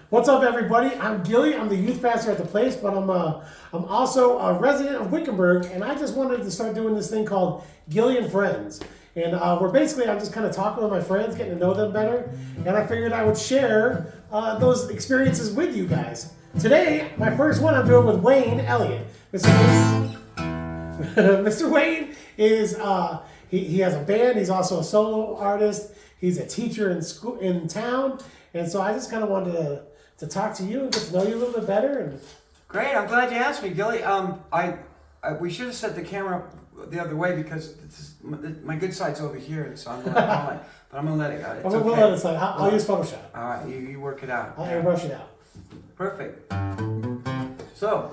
What's up, everybody? I'm Gilly. I'm the youth pastor at the place, but I'm also a resident of Wickenburg, and I just wanted to start doing this thing called Gilly and Friends. And I'm just kind of talking with my friends, getting to know them better, and I figured I would share those experiences with you guys. Today, my first one I'm doing with Wayne Elliott. Mr. Wayne is he has a band. He's also a solo artist. He's a teacher in town, and so I just kind of wanted to talk to you and get to know you a little bit better. And great, I'm glad you asked me, Gilly. We should have set the camera up the other way because my good side's over here, and so I'm going to but I'm going to let it go. It's we'll let it slide. I'll use Photoshop. All right, you work it out. I'll airbrush it out. Perfect. So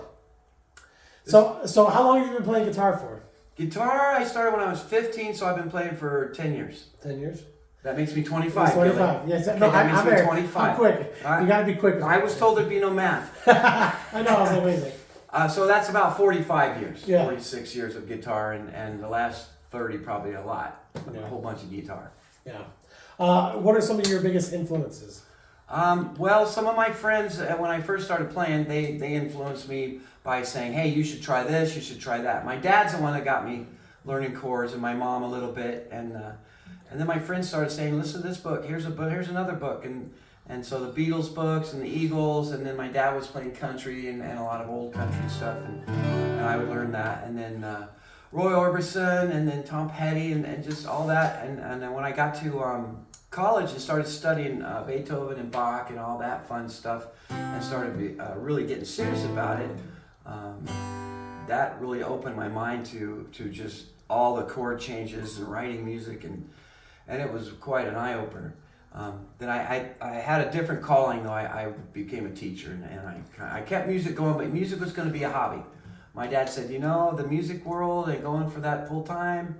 how long have you been playing guitar for? Guitar, I started when I was 15, so I've been playing for 10 years. 10 years? That makes me 25. 25. Yes. Okay, No, that makes I'm me there. 25. I'm quick. Right. You got to be quick. I was told there'd be no math. I know. I was amazing. So that's about 45 years, Yeah. 46 years of guitar, and the last 30 probably a lot, Yeah. a whole bunch of guitar. Yeah. What are some of your biggest influences? Well, some of my friends, when I first started playing, they influenced me by saying, hey, you should try this, you should try that. My dad's the one that got me learning chords, and my mom a little bit, and then my friends started saying, listen to this book, here's another book, and so the Beatles books and the Eagles, and then my dad was playing country and a lot of old country stuff, and I would learn that, and then Roy Orbison, and then Tom Petty, and just all that, and then when I got to college and started studying Beethoven and Bach and all that fun stuff, and started really getting serious about it, that really opened my mind to just all the chord changes and writing music, and it was quite an eye-opener. Then I had a different calling, though. I became a teacher, and I kept music going, but music was going to be a hobby. My dad said, the music world, and going for that full-time,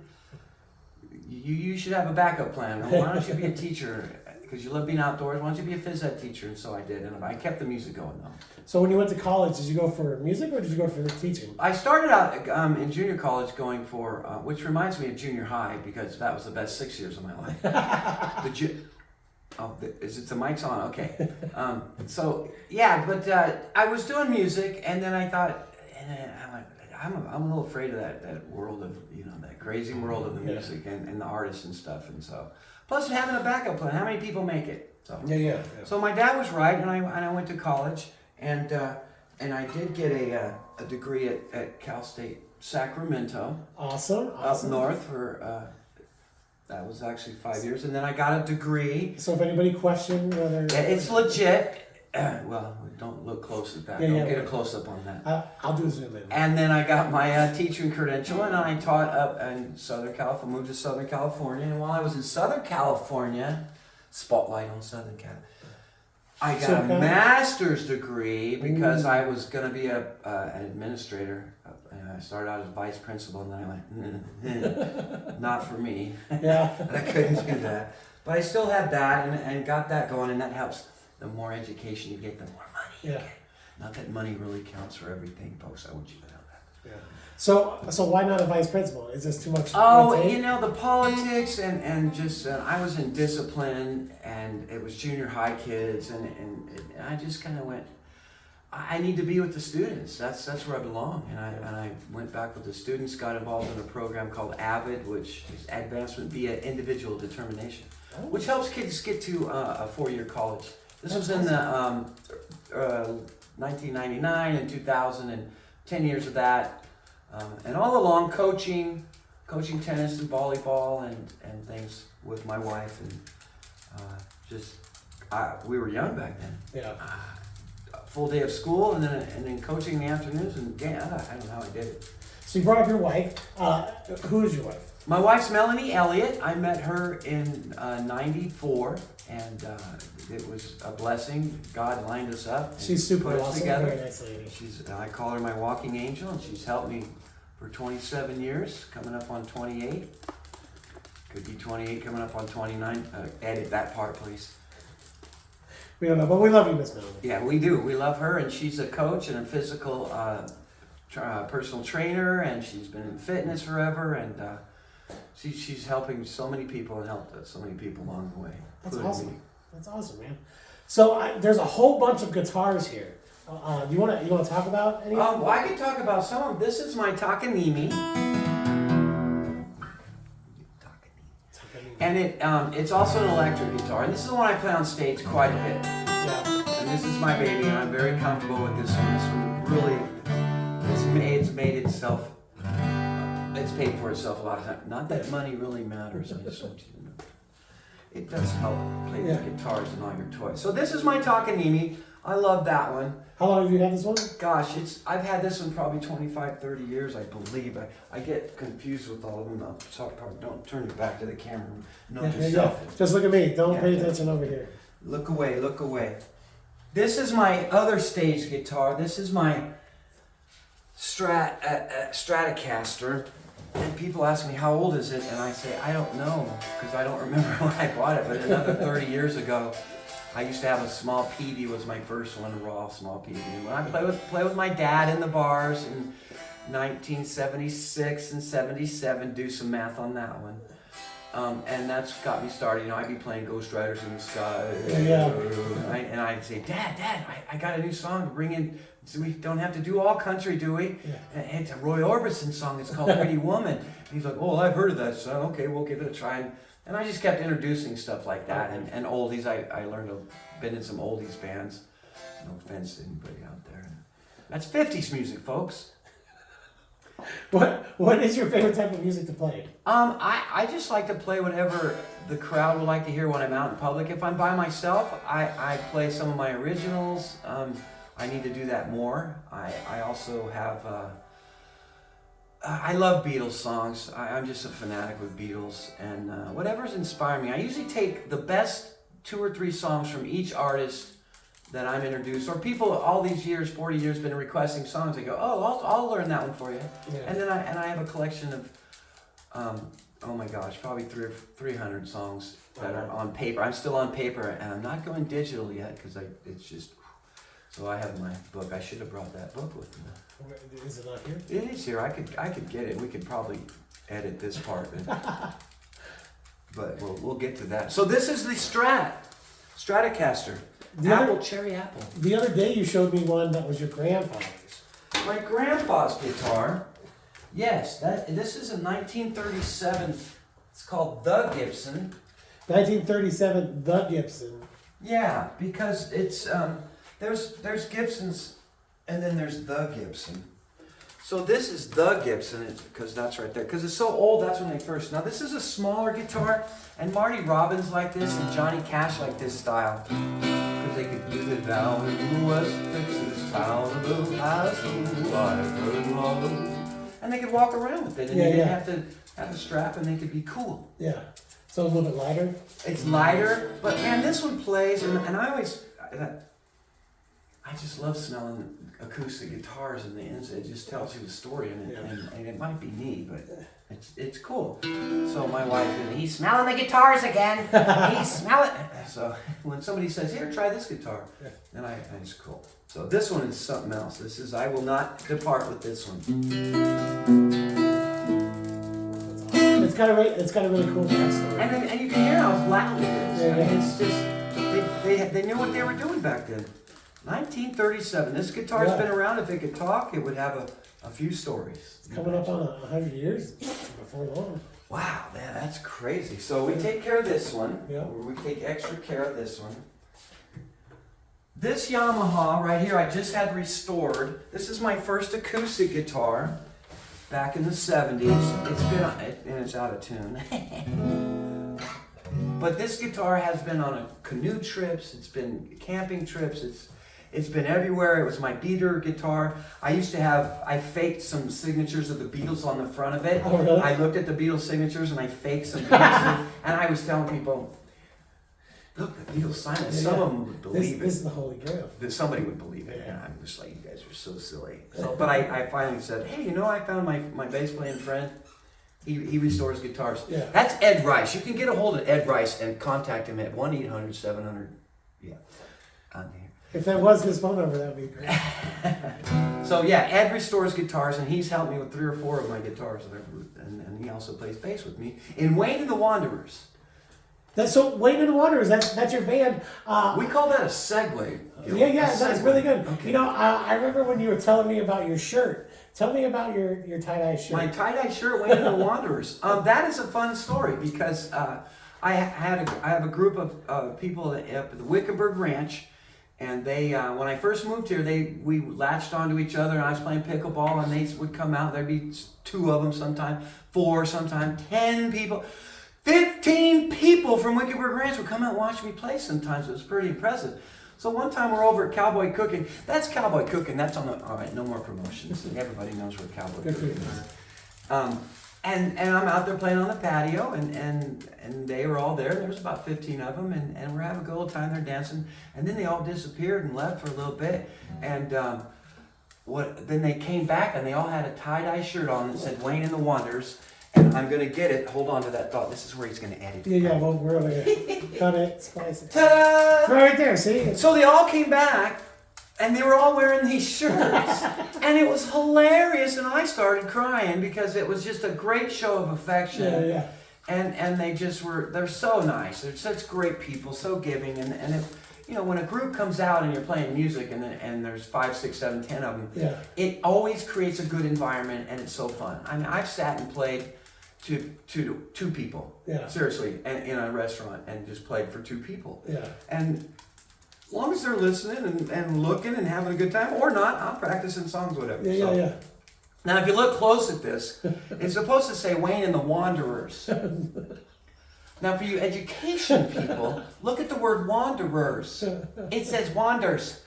you should have a backup plan. Why don't you be a teacher? Because you love being outdoors. Why don't you be a phys ed teacher? And so I did, and I kept the music going, though. So when you went to college, did you go for music or did you go for teaching? I started out in junior college going for, which reminds me of junior high, because that was the best 6 years of my life. Is the mic's on? Okay. I was doing music, and then I thought, I'm a little afraid of that world of, that crazy world of the music and the artists and stuff, and so. Plus having a backup plan, how many people make it? So. Yeah. So my dad was right, and I went to college, and I did get a degree at Cal State Sacramento. Awesome. Up north for that was actually 5 years, and then I got a degree. So if anybody questioned whether it's legit. Well, don't look close at that. Don't get a close up on that. I'll do a zoom in. And then I got my teaching credential, and I taught up in Southern California. Moved to Southern California, and while I was in Southern California, spotlight on Southern California, I got a master's degree because I was going to be an administrator. And I started out as vice principal, and then I went, not for me. Yeah. I couldn't do that. But I still had that and got that going, and that helps. The more education you get, the more money you get. Not that money really counts for everything, folks. I want you to know that. Yeah. So why not a vice principal? Is this too much? The politics and just I was in discipline, and it was junior high kids, and I just kind of went, I need to be with the students. That's where I belong. And I went back with the students, got involved in a program called AVID, which is Advancement via Individual Determination, which helps kids get to a 4-year college. This was in the 1999 and 2000, and 10 years of that. And all along coaching tennis and volleyball and things with my wife. And we were young back then. Yeah. A full day of school and then coaching in the afternoons. And I don't know how I did it. So you brought up your wife. Who is your wife? My wife's Melanie Elliott. I met her in 94, and it was a blessing. God lined us up. She's super put us awesome. together. Very nice lady. I call her my walking angel, and she's helped me for 27 years, coming up on 28. Could be 28, coming up on 29. Edit that part, please. We don't know, but we love you, Miss Melanie. Yeah, we do. We love her, and she's a coach and a physical personal trainer, and she's been in fitness forever, and she's helping so many people and helped so many people along the way. That's awesome. That's awesome, man. So there's a whole bunch of guitars here. You wanna talk about any? Well, I can talk about some of them. This is my Takanimi. And it's also an electric guitar. And this is the one I play on stage quite a bit. Yeah. And this is my baby, and I'm very comfortable with this one. This one really, it's made itself, it's paid for itself a lot of times. Not that money really matters, I just want you to know. It does help play the guitars and all your toys. So this is my Takanimi. I love that one. How long have you had this one? Gosh, I've had this one probably 25, 30 years, I believe. I get confused with all of them. I'm sorry, don't turn your back to the camera. Note yourself. Yeah. Just look at me. Don't pay attention over here. Look away, look away. This is my other stage guitar. This is my Stratocaster. And people ask me, how old is it? And I say, I don't know, because I don't remember when I bought it, but another 30 years ago. I used to have a small Peavey, was my first one, a raw small Peavey. And when I play with my dad in the bars in 1976 and 77, do some math on that one. And that's got me started. I'd be playing Ghost Riders in the Sky. Yeah. And I'd say, Dad, I got a new song to bring in. So we don't have to do all country, do we? Yeah. And it's a Roy Orbison song. It's called Pretty Woman. And he's like, oh, I've heard of that song. Okay, we'll give it a try. And I just kept introducing stuff like that and oldies. I learned been in some oldies bands. No offense to anybody out there. That's 50s music, folks. What is your favorite type of music to play? I just like to play whatever the crowd would like to hear when I'm out in public. If I'm by myself, I play some of my originals. I need to do that more. I also have... I love Beatles songs. I'm just a fanatic with Beatles, and whatever's inspiring me. I usually take the best 2 or 3 songs from each artist that I'm introduced, or people all these years, 40 years, been requesting songs. They go, oh, I'll learn that one for you. Yeah. And then I have a collection of, oh my gosh, probably 300 songs that are on paper. I'm still on paper, and I'm not going digital yet because it's just. So I have my book. I should have brought that book with me. Is it not here? It is here. I could get it. We could probably edit this part, but we'll get to that. So this is the Stratocaster. Cherry apple. The other day you showed me one that was your grandfather's. My grandpa's guitar. Yes, this is a 1937. It's called the Gibson. 1937, the Gibson. Yeah, because it's there's Gibsons, and then there's the Gibson. So this is the Gibson, because that's right there. Because it's so old, that's when they first. Now this is a smaller guitar, and Marty Robbins like this, and Johnny Cash like this style. Because they could do it down in the West Texas town of El Paso, I've heard love. And they could walk around with it, and they didn't have to have a strap, and they could be cool. Yeah. So a little bit lighter? It's lighter, but man, this one plays, and I just love smelling acoustic guitars and the inside. It just tells you the story, and it might be me, but it's cool. So my wife, he's smelling the guitars again. He's smelling. So when somebody says, "Here, try this guitar," then it's cool. So this one is something else. This is I will not depart with this one. It's got a really cool backstory. And you can hear how loud it is. Yeah. I mean, it's just they knew what they were doing back then. 1937. This guitar's been around. If it could talk, it would have a few stories. It's coming up on 100 years before long. Wow, man, that's crazy. So we take care of this one. Yeah. We take extra care of this one. This Yamaha right here, I just had restored. This is my first acoustic guitar back in the 70s. And it's out of tune. But this guitar has been on canoe trips. It's been camping trips. It's been everywhere. It was my beater guitar. I faked some signatures of the Beatles on the front of it. Oh, really? I looked at the Beatles signatures and I faked some Beatles. And I was telling people, look, the Beatles signed it. Some of them would believe it. This is the Holy Grail. Somebody would believe it. And I'm just like, you guys are so silly. But I finally said, hey, I found my bass playing friend. He restores guitars. Yeah. That's Ed Rice. You can get a hold of Ed Rice and contact him at 1-800-700. Yeah. On here. If that was his phone number, that would be great. So yeah, Ed restores guitars, and he's helped me with 3 or 4 of my guitars, and he also plays bass with me in Wayne and the Wanderers. So Wayne and the Wanderers, that's your band. We call that a segue. Yeah, that's really good. Okay. You know, I remember when you were telling me about your shirt. Tell me about your tie-dye shirt. My tie-dye shirt, Wayne and the Wanderers. That is a fun story because I have a group of people up at the Wickenburg Ranch, and they when I first moved here, we latched onto each other, and I was playing pickleball, and they would come out. There'd be 2 of them sometime, 4 sometime, 10 people. 15 people from Wickenburg Ranch would come out and watch me play sometimes. It was pretty impressive. So one time we're over at Cowboy Cooking. That's Cowboy Cooking. That's on the... All right, no more promotions. Everybody knows where Cowboy Cooking is. And I'm out there playing on the patio, and they were all there. There was about 15 of them, and we're having a good old time. They're dancing. And then they all disappeared and left for a little bit. And then they came back, and they all had a tie-dye shirt on that said Wayne and the Wanderers. And I'm going to get it. Hold on to that thought. This is where he's going to edit. Yeah, well, we're going to cut it, splice it. Ta-da! Right there, see? So they all came back, and they were all wearing these shirts. And it was hilarious, and I started crying because it was just a great show of affection. Yeah. And they're so nice. They're such great people, so giving. And if, when a group comes out and you're playing music and there's 5, 6, 7, 10 of them, it always creates a good environment, and it's so fun. I mean, I've sat and played to 2 people, seriously, and in a restaurant, and just played for 2 people. Yeah. And as long as they're listening and looking and having a good time, or not, I'm practicing songs, whatever. Yeah. Now, if you look close at this, it's supposed to say Wayne and the Wanderers. Now, for you education people, look at the word wanderers. It says wanders.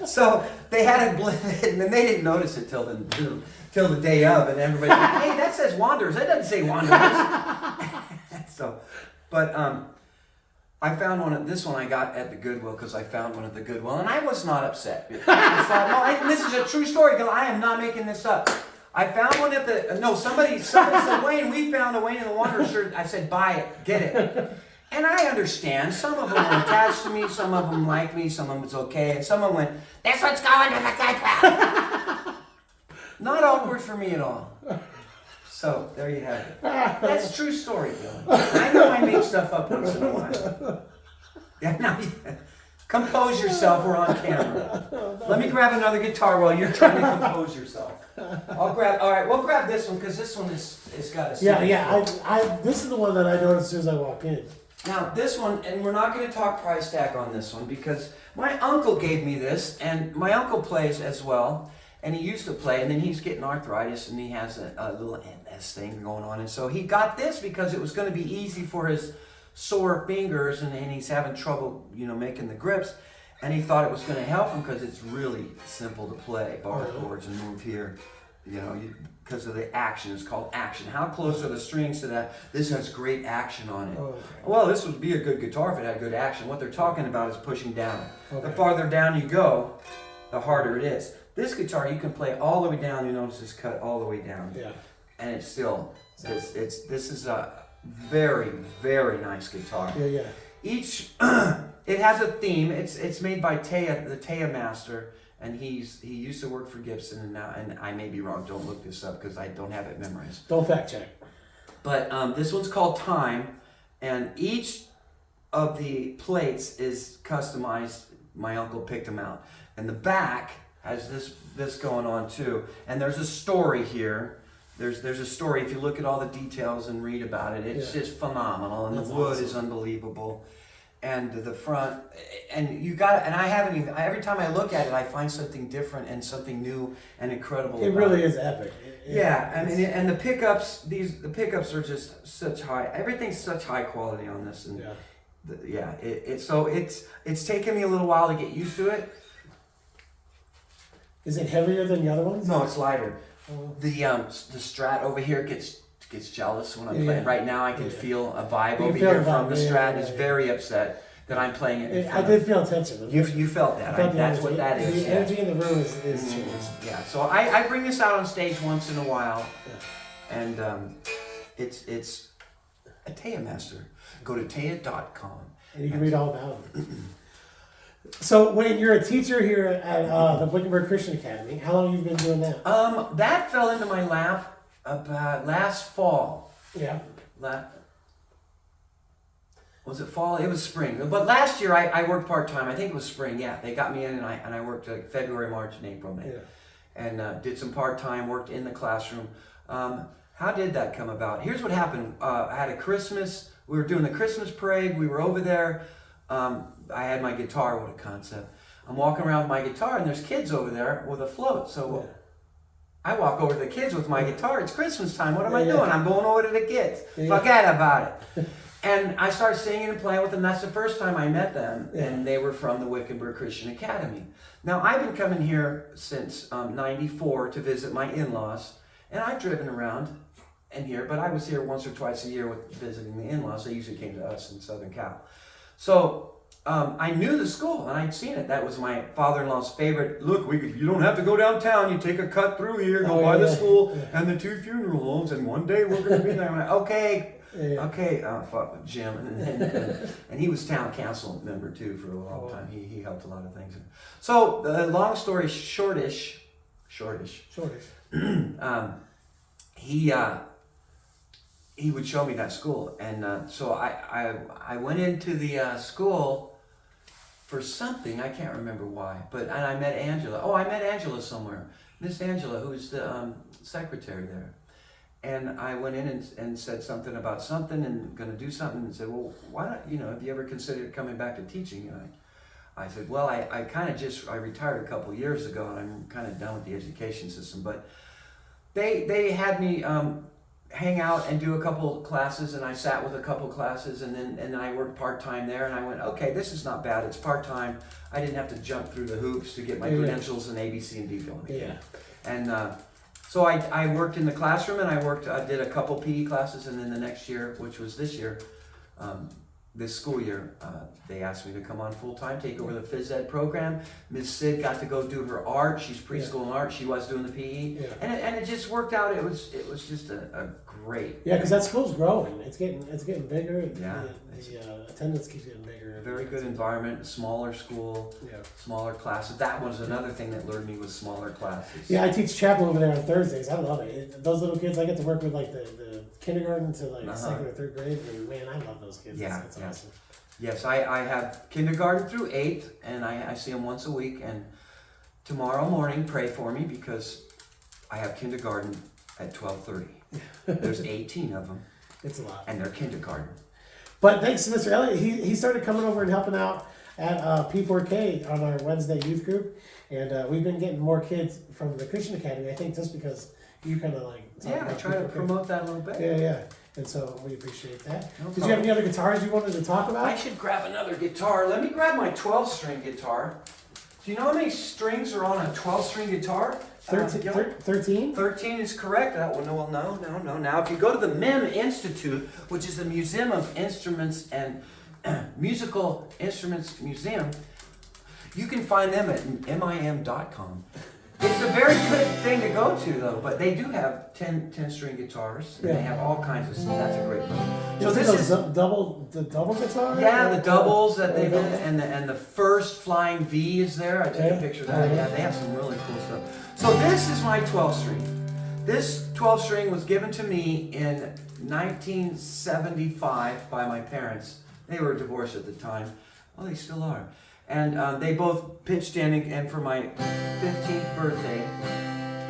So they had it blended, and they didn't notice it till the day of, and everybody, hey, that says wanders. That doesn't say wanderers. I found this one I got at the Goodwill, because I found one at the Goodwill, and I was not upset. This is a true story, because I am not making this up. I found one at somebody said, Wayne, we found a Wayne and the Wanderers shirt. I said, buy it, get it. And I understand, some of them were attached to me, some of them like me, some of them was okay, and some of them went, this one's going to the Goodwill. Not awkward for me at all. So, there you have it. That's a true story, Bill. I know I make stuff up once in a while. Yeah, now, compose yourself, we're on camera. Let me grab another guitar while you're trying to compose yourself. We'll grab this one, because this one is got a... Yeah, this is the one that I noticed as soon as I walked in. Now, this one, and we're not going to talk price tag on this one, because my uncle gave me this, and my uncle plays as well. And he used to play, and then he's getting arthritis, and he has a little MS thing going on. And so he got this because it was going to be easy for his sore fingers, and he's having trouble, making the grips. And he thought it was going to help him because it's really simple to play bar chords and move here, because of the action. It's called action. How close are the strings to that? This has great action on it. Okay. Well, this would be a good guitar if it had good action. What they're talking about is pushing down. Okay. The farther down you go, the harder it is. This guitar, you can play all the way down. You notice it's cut all the way down. Yeah. And it's still, this is a very, very nice guitar. Yeah. Each, it has a theme. It's made by Taya, the Taya master, and he used to work for Gibson, and I may be wrong. Don't look this up because I don't have it memorized. Don't fact check. But this one's called Time, and each of the plates is customized. My uncle picked them out, and the back has this going on too. And there's a story here. There's a story. If you look at all the details and read about it, it's just phenomenal. And the wood is unbelievable. And the front, and I haven't even, every time I look at it, I find something different and something new and incredible. It really is epic. And the pickups, the pickups are just such high, everything's such high quality on this. And it's taken me a little while to get used to it. Is it heavier than the other ones? No, it's lighter. The Strat over here gets jealous when I'm playing. Right now I can feel a vibe over here from the Strat. Is very upset that I'm playing it. I did feel tension. You felt that. That's what that is. The energy in the room is changing. Yeah. So I bring this out on stage once in a while, and it's a Taya Master. Go to Taya.com. And you can read all about it. So, Wayne, you're a teacher here at the Wickenburg Christian Academy. How long have you been doing that? That fell into my lap about last fall. Yeah. Was it fall? It was spring. But last year I worked part-time. I think it was spring. Yeah, they got me in and I worked like February, March, and April, May. And did some part-time, worked in the classroom. How did that come about? Here's what happened. I had a Christmas, we were doing the Christmas parade. We were over there. I had my guitar. What a concept. I'm walking around with my guitar and there's kids over there with a float. So I walk over to the kids with my guitar. It's Christmas time. What am I doing? I'm going over to the kids. Forget about it. And I started singing and playing with them. That's the first time I met them. And they were from the Wickenburg Christian Academy. Now, I've been coming here since 94 to visit my in-laws. And I've driven around in here, but I was here once or twice a year with visiting the in-laws. They usually came to us in Southern Cal. So I knew the school and I'd seen it. That was my father-in-law's favorite. Look, you don't have to go downtown. You take a cut through here, go by the school and the 2 funeral homes, and one day we're going to be there. I'm like, okay. Okay, fuck with Jim, and he was town council member too for a long time. He helped a lot of things. So long story shortish. He would show me that school, and so I went into the school for something. I can't remember why, and I met Angela. Oh, I met Angela somewhere. Miss Angela, who's the secretary there. And I went in and said something about something and going to do something, and said, well, why not, have you ever considered coming back to teaching? And I said, well, I kind of I retired a couple years ago and I'm kind of done with the education system. But they had me hang out and do a couple classes, and I sat with a couple classes, and then I worked part-time there, and I went, okay, this is not bad. It's part-time. I didn't have to jump through the hoops to get my credentials and A, B, C, and D going again. And so I worked in the classroom, and I did a couple PE classes, and then the next year, which was this year, this school year, they asked me to come on full-time, take over the phys ed program. Miss Sid got to go do her art. She's preschool and art. She was doing the PE, and it just worked out. It was just a great. Yeah, because that school's growing. It's getting bigger. The attendance keeps getting bigger. Very good environment, smaller school, smaller classes. That was another thing that lured me, was smaller classes. Yeah, I teach chapel over there on Thursdays. I love it. Those little kids, I get to work with like the kindergarten to like second or third grade, and man, I love those kids. That's awesome. Yes, I have kindergarten through 8th, and I see them once a week. And tomorrow morning, pray for me, because I have kindergarten at 12:30. There's 18 of them. It's a lot. And they're kindergarten. But thanks to Mr. Elliott, he started coming over and helping out at P4K on our Wednesday youth group. And we've been getting more kids from the Christian Academy, I think just because you kind of like... I try to promote that a little bit. Yeah. And so we appreciate that. Did you have any other guitars you wanted to talk about? I should grab another guitar. Let me grab my 12-string guitar. Do you know how many strings are on a 12-string guitar? 13? 13 is correct. No. Now, if you go to the MIM Institute, which is the Museum of Instruments and Musical Instruments Museum, you can find them at mim.com. It's a very good thing to go to, though, but they do have 10-string guitars, and they have all kinds of stuff. That's a great one. So this is the double guitar? Yeah, the doubles that they've and the first flying V is there. I took a picture of that. Yeah, they have some really cool stuff. So this is my 12-string. This 12-string was given to me in 1975 by my parents. They were divorced at the time. Well, they still are. And they both pitched in, and for my 15th birthday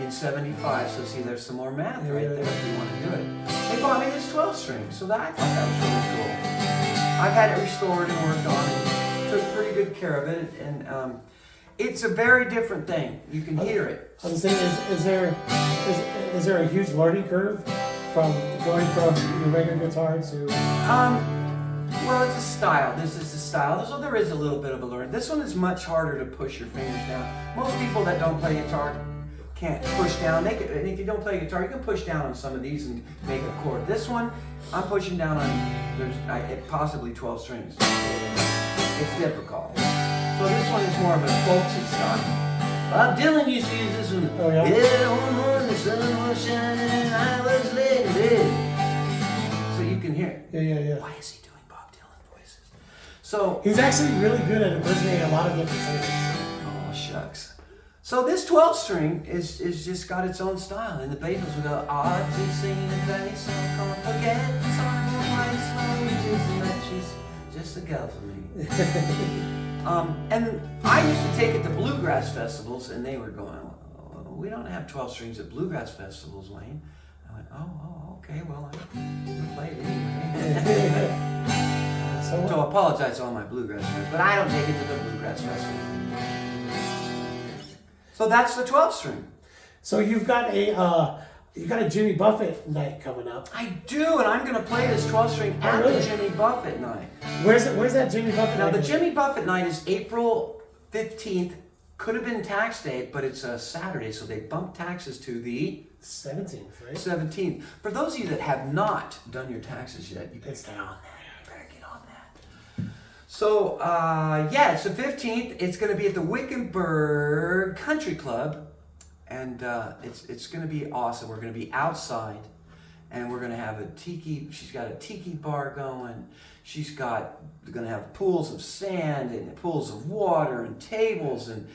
in 75, so see, there's some more math right there if you want to do it. They bought me this 12-string, so I thought that was really cool. I've had it restored and worked on, and took pretty good care of it, and it's a very different thing. You can hear it. I was saying, is there a huge learning curve from going from your regular guitar to... Well, it's a style. This is a style. So there is a little bit of a learn. This one is much harder to push your fingers down. Most people that don't play guitar can't push down. And if you don't play guitar, you can push down on some of these and make a chord. This one, I'm pushing down on, possibly 12 strings. It's difficult. So this one is more of a folksy style. Bob Dylan used to use this one. Oh, yeah? Yeah, one morning the sun was shining and I was laying in bed. So you can hear it. Yeah. Why is he doing Bob Dylan voices? So he's actually really good at impersonating a lot of different singers. Oh, shucks. So this 12-string is just got its own style. And the Beatles would go, "I'll just sing in a place, I can't forget the time of my slow and matches." just a girl for me. And I used to take it to bluegrass festivals, and they were going, oh, we don't have 12 strings at bluegrass festivals, Wayne. I went, oh, okay, well, I play it anyway. So I apologize to all my bluegrass friends, but I don't take it to the bluegrass festival. So that's the 12 string. So you've got a Jimmy Buffett night coming up. I do, and I'm going to play this 12 string at the Jimmy Buffett night. Where's that Jimmy Buffett night? Now, the Jimmy Buffett night is April 15th. Could have been tax day, but it's a Saturday, so they bumped taxes to the 17th, right? 17th. For those of you that have not done your taxes yet, you better get on that. So, it's the 15th. It's going to be at the Wickenburg Country Club. And it's going to be awesome. We're going to be outside. And we're going to have she's got a tiki bar going. They're going to have pools of sand and pools of water and tables and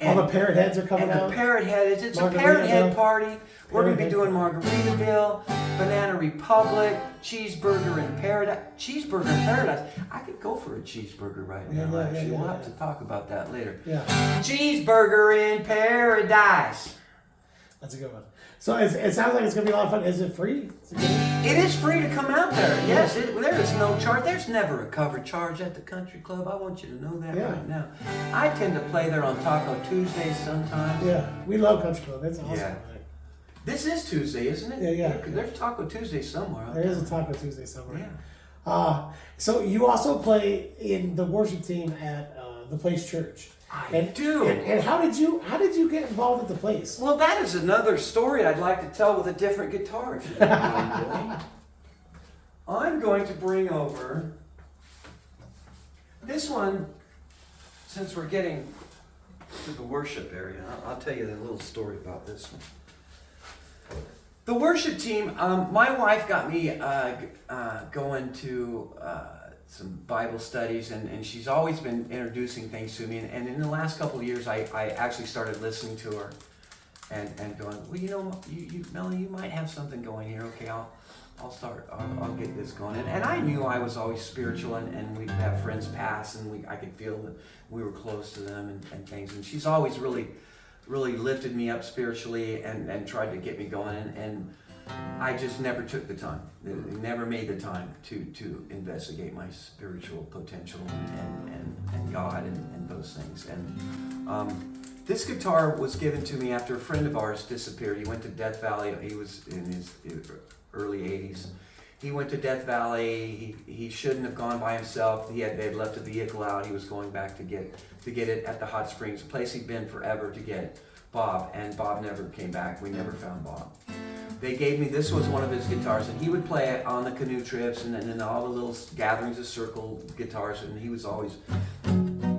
all the parrot heads are coming out. And the parrot heads. It's a parrot head party. We're going to be doing Margaritaville, Banana Republic, Cheeseburger in Paradise. Cheeseburger in Paradise. I could go for a cheeseburger right now, actually. We'll have to talk about that later. Yeah. Cheeseburger in Paradise. That's a good one. So it sounds like it's going to be a lot of fun. Is it free? It is free to come out there. Yes, there is no charge. There's never a cover charge at the country club. I want you to know that right now. I tend to play there on Taco Tuesdays sometimes. Yeah, we love country club. It's awesome. Yeah. This is Tuesday, isn't it? Yeah. There's Taco Tuesday somewhere. There is a Taco Tuesday somewhere. Yeah. So you also play in the worship team at the Place Church. I do. And how did you get involved at the Place? Well, that is another story I'd like to tell with a different guitar. If you don't mind, I'm going to bring over this one, since we're getting to the worship area. I'll tell you a little story about this one. The worship team, my wife got me going to some Bible studies, and she's always been introducing things to me. And in the last couple of years, I actually started listening to her and going, well, you Melanie, you might have something going here. Okay, I'll start. I'll get this going. And I knew I was always spiritual, and we'd have friends pass, and I could feel that we were close to them and things. And she's always really lifted me up spiritually and tried to get me going. And I just never took the time, never made the time to investigate my spiritual potential and God and those things. And this guitar was given to me after a friend of ours disappeared. He went to Death Valley. He was in his early 80s. He went to Death Valley. He shouldn't have gone by himself. They had left a vehicle out. He was going back to get it at the hot springs, a place he'd been forever to get Bob, and Bob never came back. We never found Bob. They gave me, this was one of his guitars, and he would play it on the canoe trips and in all the little gatherings of circle guitars, and he was always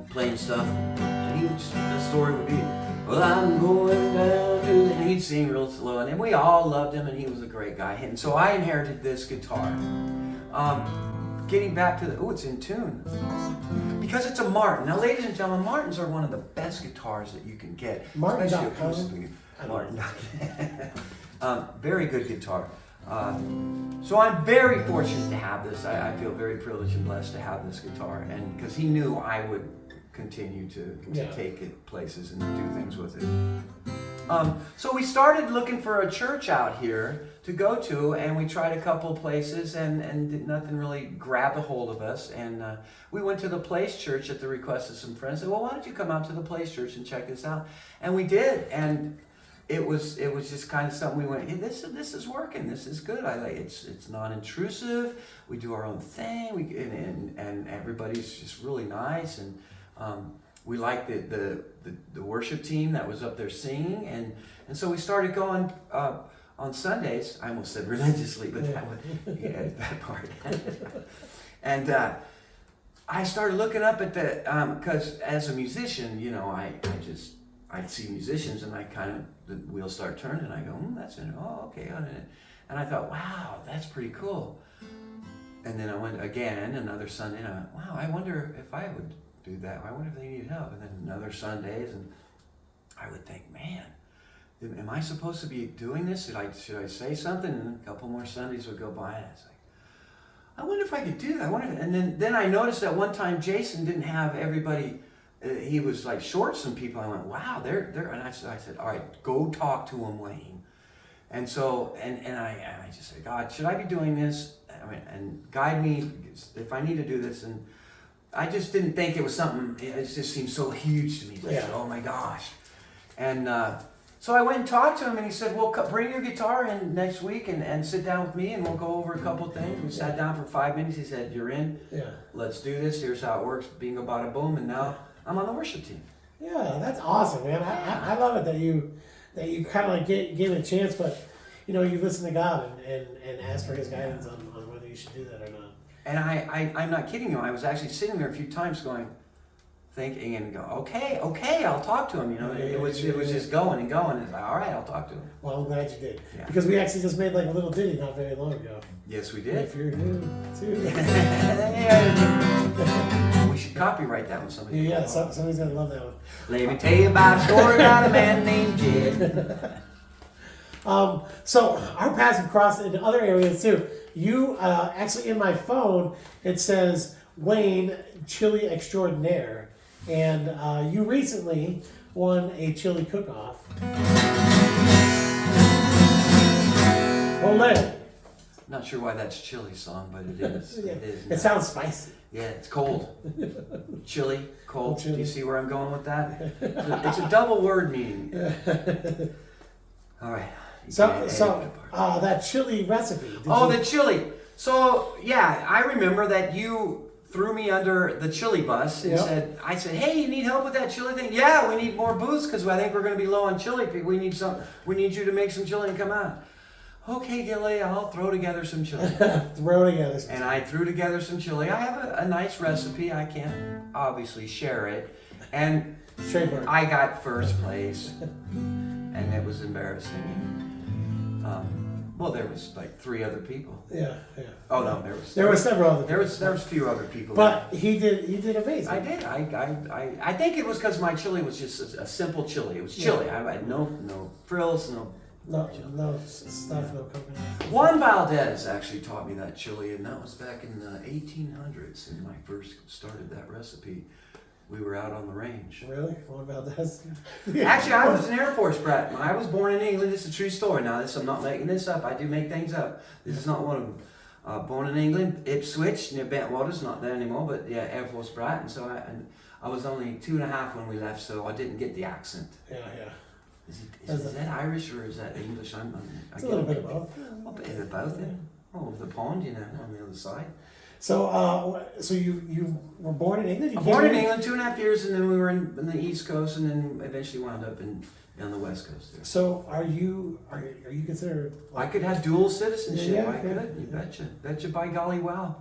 playing stuff. And the story would be, well, I'm going down to the, and he'd sing real slow, and we all loved him, and he was a great guy. And so I inherited this guitar. Getting back to it's in tune. Because it's a Martin. Now, ladies and gentlemen, Martins are one of the best guitars that you can get. Martin.com. Martin. Very good guitar. So I'm very fortunate to have this. I feel very privileged and blessed to have this guitar, and because he knew I would continue to take it places and do things with it. So we started looking for a church out here to go to, and we tried a couple of places, and nothing really grabbed a hold of us. And we went to the Place Church at the request of some friends. Said, well, why don't you come out to the Place Church and check this out? And we did, and it was just kind of something we went, hey, this is working. This is good. I like it's non-intrusive. We do our own thing. And everybody's just really nice. And we liked the worship team that was up there singing. And so we started going on Sundays. I almost said religiously, but that part. And I started looking up at because as a musician, I'd see musicians, and the wheels start turning, and I go, that's it. Oh, okay. And I thought, wow, that's pretty cool. And then I went again another Sunday, and I went, wow, I wonder if I would do that. I wonder if they need help. And then another Sundays, and I would think, man, am I supposed to be doing this? Should I say something? And a couple more Sundays would go by, and I was like, I wonder if I could do that. And then I noticed that one time Jason didn't have everybody. He was like short some people. I went, wow, they're. And I said, all right, go talk to him, Wayne. And so and I just said, God, should I be doing this? I mean, and guide me if I need to do this. And I just didn't think it was something. It just seemed so huge to me. I said, oh my gosh. And so I went and talked to him, and he said, well, bring your guitar in next week and sit down with me, and we'll go over a couple things. We sat down for 5 minutes. He said, you're in. Yeah. Let's do this. Here's how it works. Bingo, bada, boom. And now I'm on the worship team. Yeah, that's awesome, man. I love it that you kind of like gave it a chance, but you listen to God and ask for His guidance on whether you should do that or not. And I'm not kidding you. I was actually sitting there a few times going, thinking and go, okay, I'll talk to him. It was just going and going. It's like, all right, I'll talk to him. Well, I'm glad you did. Yeah. Because we actually just made like a little ditty not very long ago. Yes, we did. If you're new too. We should copyright that one. Somebody. Yeah, somebody's gonna love that one. Let me tell you about a story about a man named Jed. So our paths have crossed into other areas too. You actually in my phone it says Wayne Chili Extraordinaire, and you recently won a chili cook-off. Ole. Not sure why that's chili song, but it is. Yeah. It is. It sounds spicy. Yeah, it's cold. Chili, cold. Chili. Do you see where I'm going with that? It's a double word meaning. All right. So that chili recipe. The chili. So yeah, I remember that you threw me under the chili bus and I said, hey, you need help with that chili thing? Yeah, we need more booths because I think we're going to be low on chili. We need you to make some chili and come out. Okay, Gilly, I'll throw together some chili. And I threw together some chili. I have a nice recipe. I can't obviously share it. And I got first place, and it was embarrassing. Well, there was like 3 other people. Yeah. Oh no, there were several other people. There was a few other people. But he did amazing. I did. I think it was because my chili was just a simple chili. It was chili. I had no frills, no stuff, no coconut. Juan Valdez actually taught me that chili, and that was back in the 1800s. And when I first started that recipe, we were out on the range. Really? Juan Valdez? Actually, I was an Air Force brat. I was born in England. This is a true story. Now, I'm not making this up. I do make things up. This is not one of them. Born in England, Ipswich, near Bentwaters, not there anymore, but yeah, Air Force brat. And so I was only 2.5 when we left, so I didn't get the accent. Yeah. Is that Irish or is that English? It's a little bit of both. A bit of both, yeah. Oh, the pond, on the other side. So, you were born in England? Born in England, 2.5 years, and then we were in the East Coast, and then eventually wound up on the West Coast. There. So, are you considered? I could have dual citizenship. Yeah, I could. You betcha. Betcha by golly, wow.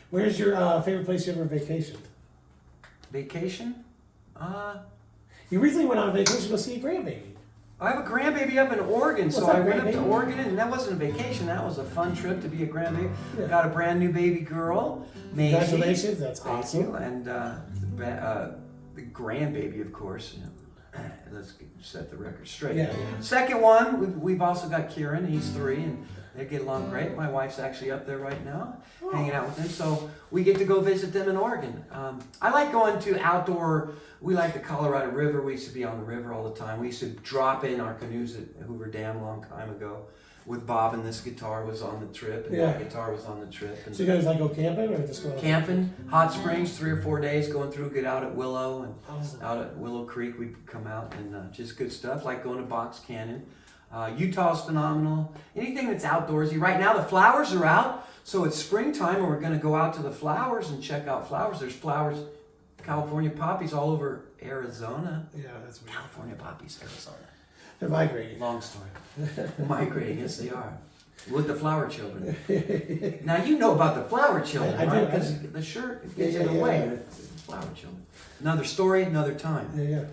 Where's your favorite place you ever vacationed? Vacation? You recently went on a vacation to go see a grandbaby. I have a grandbaby up in Oregon, so What's I up, went up to grandbaby? Oregon, and that wasn't a vacation. That was a fun trip to be a grandbaby. Yeah. Got a brand new baby girl, Maisie. Congratulations, that's Thank awesome. you. And the grandbaby, of course. Let's set the record straight. Yeah. Second one, we've also got Kieran. He's 3, and they get along great. My wife's actually up there right now, hanging out with him. So we get to go visit them in Oregon. I like going to outdoor. We like the Colorado River. We used to be on the river all the time. We used to drop in our canoes at Hoover Dam a long time ago with Bob, and this guitar was on the trip, and that guitar was on the trip. And so you guys like go camping or just go? Camping, hot springs, 3 or 4 days, going through, get out at Willow and out at Willow Creek. We'd come out and just good stuff, like going to Box Canyon. Utah's phenomenal. Anything that's outdoorsy. Right now the flowers are out, so it's springtime, and we're going to go out to the flowers and check out flowers. There's flowers, California poppies all over Arizona. Yeah, that's weird. California poppies, Arizona. They're migrating. Long story. Migrating, yes they are. With the flower children. Now you know about the flower children, I right? do. Because the shirt gets in the way. The flower children. Another story, another time. Yeah.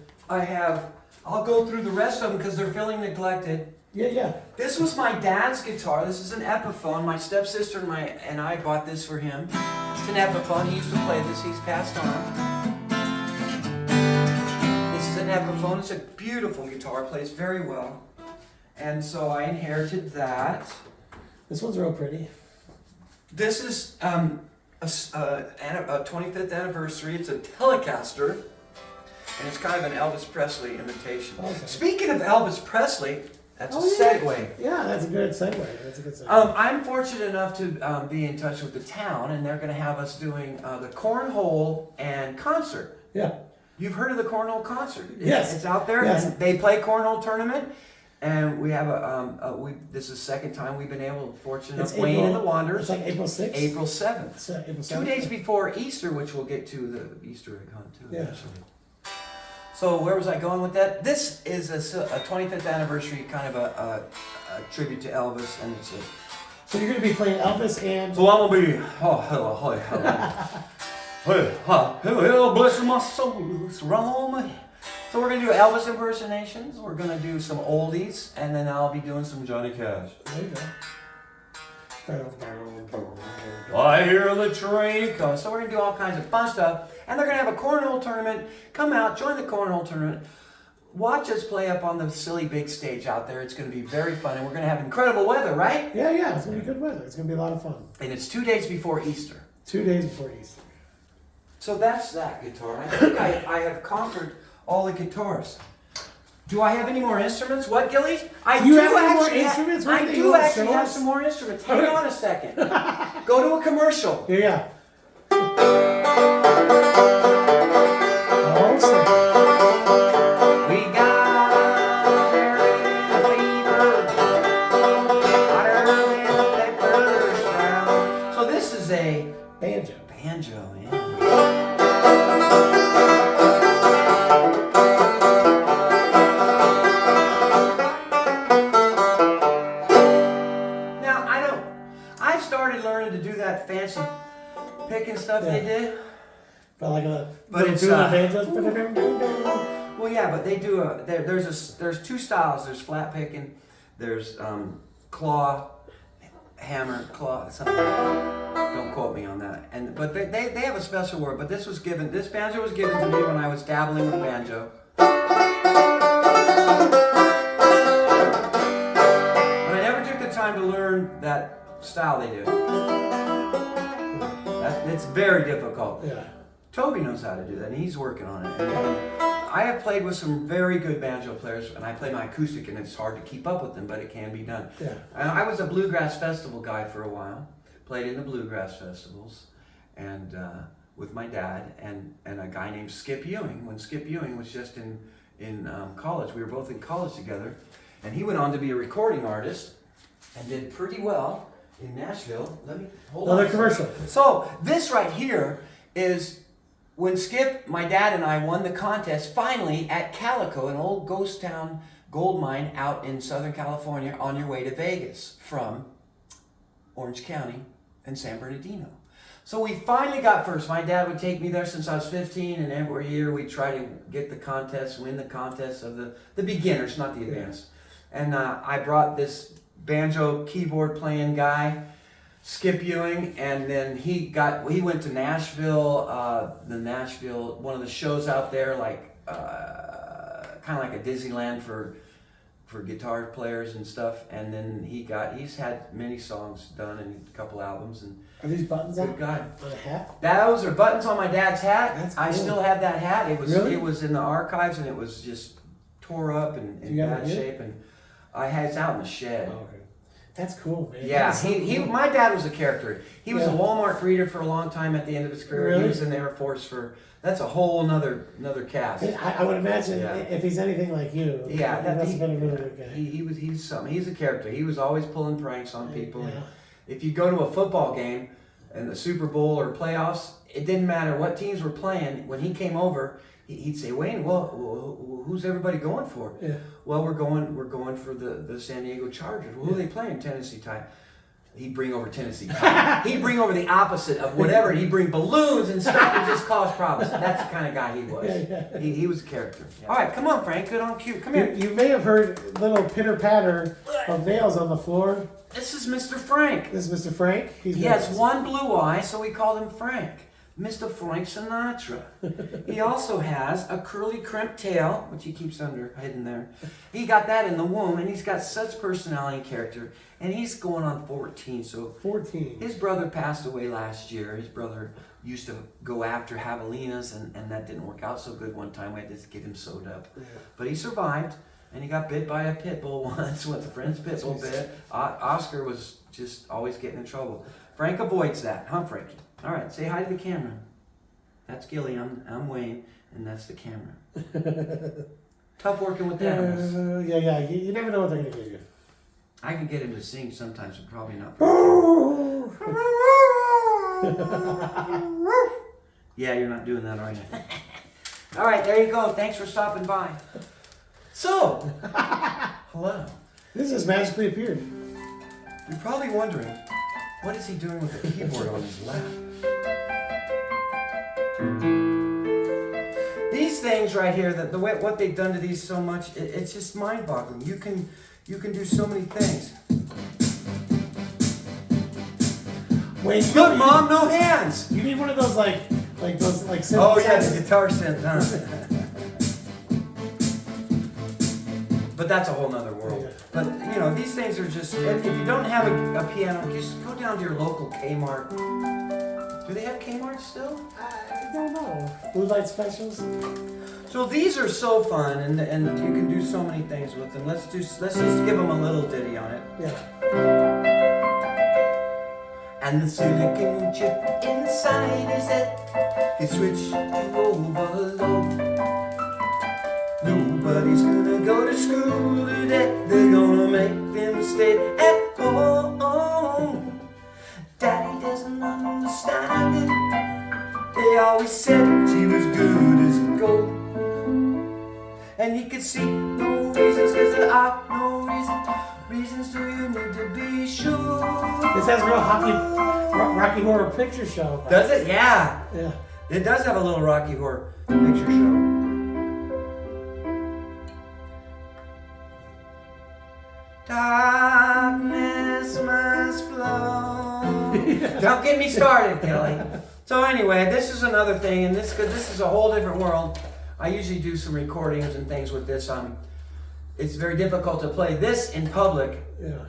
I'll go through the rest of them because they're feeling neglected. Yeah. This was my dad's guitar. This is an Epiphone. My stepsister and I bought this for him. It's an Epiphone. He used to play this. He's passed on. This is an Epiphone. It's a beautiful guitar. Plays very well. And so I inherited that. This one's real pretty. This is a 25th anniversary. It's a Telecaster, and it's kind of an Elvis Presley imitation. Okay. Speaking of Elvis Presley, that's a yeah. segue. Yeah, that's a good segue. That's a good segue. I'm fortunate enough to be in touch with the town, and they're going to have us doing the cornhole and concert. Yeah. You've heard of the cornhole concert? Yes. It's out there. Yes. And they play cornhole tournament, and we have this is the second time we've been fortunate enough. Wayne and the Wanderers. It's like April 6th. April 7th. April 7th. 2 days before Easter, which we'll get to the Easter egg hunt too. Yeah. Actually. So where was I going with that? This is a 25th anniversary, kind of a tribute to Elvis, and it's a. So you're going to be playing Elvis and. So I'm gonna be hello, bless my soul, it's wrong. So we're gonna do Elvis impersonations. We're gonna do some oldies, and then I'll be doing some Johnny Cash. There you go. I hear the train coming. So we're gonna do all kinds of fun stuff, and they're gonna have a cornhole tournament. Come out, join the cornhole tournament. Watch us play up on the silly big stage out there. It's gonna be very fun, and we're gonna have incredible weather, right? Yeah, it's going to be good weather. It's going to be a lot of fun. And it's 2 days before Easter. 2 days before Easter. So that's that guitar. I think I have conquered all the guitars. Do I have any more instruments? What, Gilly? I Do you have any more instruments? I do actually have some more instruments. Hang on a second. Go to a commercial. Yeah. Oh, snap. We got a fever, hotter than pepper's brown. So this is a Banjo. banjo, yeah. I started learning to do that fancy picking stuff they did. But like a. But it's banjos. well, yeah, but they do there's two styles. There's flat picking. There's claw, hammer, claw. Something. Don't quote me on that. But they have a special word. But this banjo was given to me when I was dabbling with banjo. But I never took the time to learn that style they do. It's very difficult. Yeah. Toby knows how to do that, and he's working on it. And I have played with some very good banjo players, and I play my acoustic, and it's hard to keep up with them, but it can be done. Yeah. I was a bluegrass festival guy for a while. Played in the bluegrass festivals, and with my dad and a guy named Skip Ewing. When Skip Ewing was just in college, we were both in college together, and he went on to be a recording artist and did pretty well in Nashville. Let me hold on. Another commercial. So this right here is when Skip, my dad, and I won the contest finally at Calico, an old ghost town gold mine out in Southern California, on your way to Vegas from Orange County and San Bernardino. So we finally got first. My dad would take me there since I was 15, and every year we'd try to get the contest, win the contest of the beginners, not the advanced. And I brought this banjo keyboard playing guy, Skip Ewing, and then he went to Nashville, one of the shows out there, like kind of like a Disneyland for guitar players and stuff. And then he's had many songs done and a couple albums. And are these buttons good on? guy. On a hat? Those are buttons on my dad's hat. That's cool. I still have that hat. It was Really? It was in the archives, and it was just tore up and in bad shape. And it's out in the shed. Oh, okay. That's cool, man. Yeah, That's so cool. my dad was a character. He was a Yeah. Walmart greeter for a long time at the end of his career. Really? He was in the Air Force that's a whole another cast. I would imagine Yeah. if he's anything like you, Yeah, he must have been a really good guy. he's something. He's a character. He was always pulling pranks on people. Yeah. If you go to a football game in the Super Bowl or playoffs, it didn't matter what teams were playing. When he came over, he'd say, "Wayne, well, who's everybody going for?" Yeah. Well, we're going for the San Diego Chargers. Well, who are they playing? Tennessee Titans. He'd bring over Tennessee Titans. He'd bring over the opposite of whatever. He'd bring balloons and stuff and just cause problems. That's the kind of guy he was. Yeah. He was a character. Yeah. All right, come on, Frank. Good on cue. Come here. You may have heard little pitter patter of nails on the floor. This is Mr. Frank. This is Mr. Frank. He has one blue eye, so we called him Frank. Mr. Frank Sinatra. He also has a curly crimped tail, which he keeps hidden there. He got that in the womb, and he's got such personality and character. And he's going on 14. So 14. His brother passed away last year. His brother used to go after javelinas, and that didn't work out so good one time. We had to get him sewed up. Yeah. But he survived, and he got bit by a pit bull once with a friend's pit bull bit. Oscar was just always getting in trouble. Frank avoids that, huh, Frankie? All right, say hi to the camera. That's Gilly, I'm Wayne, and that's the camera. Tough working with animals. Yeah. You never know what they're going to give you. I can get him to sing sometimes, but probably not. Yeah, you're not doing that, are you? All right, there you go. Thanks for stopping by. So, hello. This has magically appeared. You're probably wondering, what is he doing with the keyboard on his lap? These things right here, what they've done to these so much, it's just mind-boggling. You can do so many things. Wait, look, Mom, no hands. You need one of those like synthesizers. Oh yeah, the guitar synth, huh? But that's a whole nother world. Yeah. But you know, these things are just. If you don't have a piano, just go down to your local Kmart. Do they have Kmart still? I don't know. Blue light specials. So these are so fun, and you can do so many things with them. Let's just give them a little ditty on it. Yeah. And the silicon chip inside his head is switched to overload. Nobody's gonna go to school today. They're gonna make them stay at home. Daddy doesn't understand it. They always said she was good as gold. And you can see no reasons, cause there are no reasons do you need to be sure. This has real Rocky Horror Picture Show. Does it? Yeah. Yeah. It does have a little Rocky Horror Picture Show. Darkness must flow. Don't get me started, Kelly. So anyway, this is another thing, and this is a whole different world. I usually do some recordings and things with this. It's very difficult to play this in public. Yeah.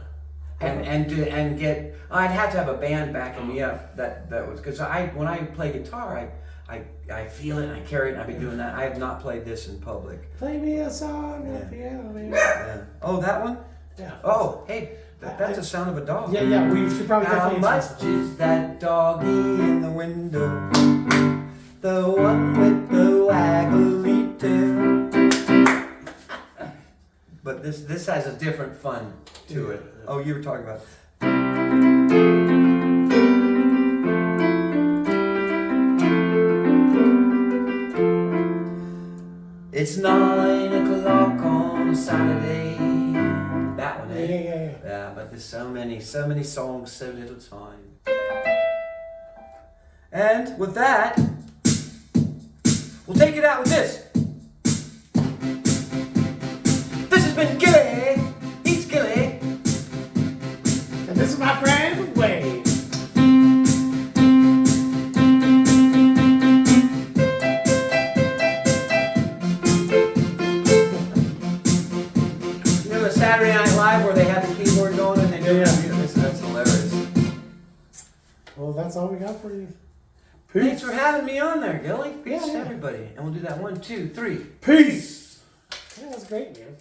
And get. I'd have to have a band backing me up. That was because when I play guitar, I feel it and I carry it and I've been doing that. I have not played this in public. Play me a song on the piano, man. Yeah. Oh, that one? Yeah. Oh, hey, that's the sound of a dog. Yeah. We should probably. How much is that doggy in the window? The one with the waggly tail. But this has a different fun to it. Oh, you were talking about. It's 9 o'clock on a Saturday. That one, eh? Yeah. Yeah, but there's so many songs, so little time. And with that, we'll take it out with this. This has been Gilly. He's Gilly. And this is my friend, Wayne. You know the Saturday Night Live where they had the keyboard going and they do it? That's hilarious. Well, that's all we got for you. Peace. Thanks for having me on there, Gilly. Peace Yeah. to everybody. And we'll do that 1, 2, 3. Peace. Yeah, that's great, man.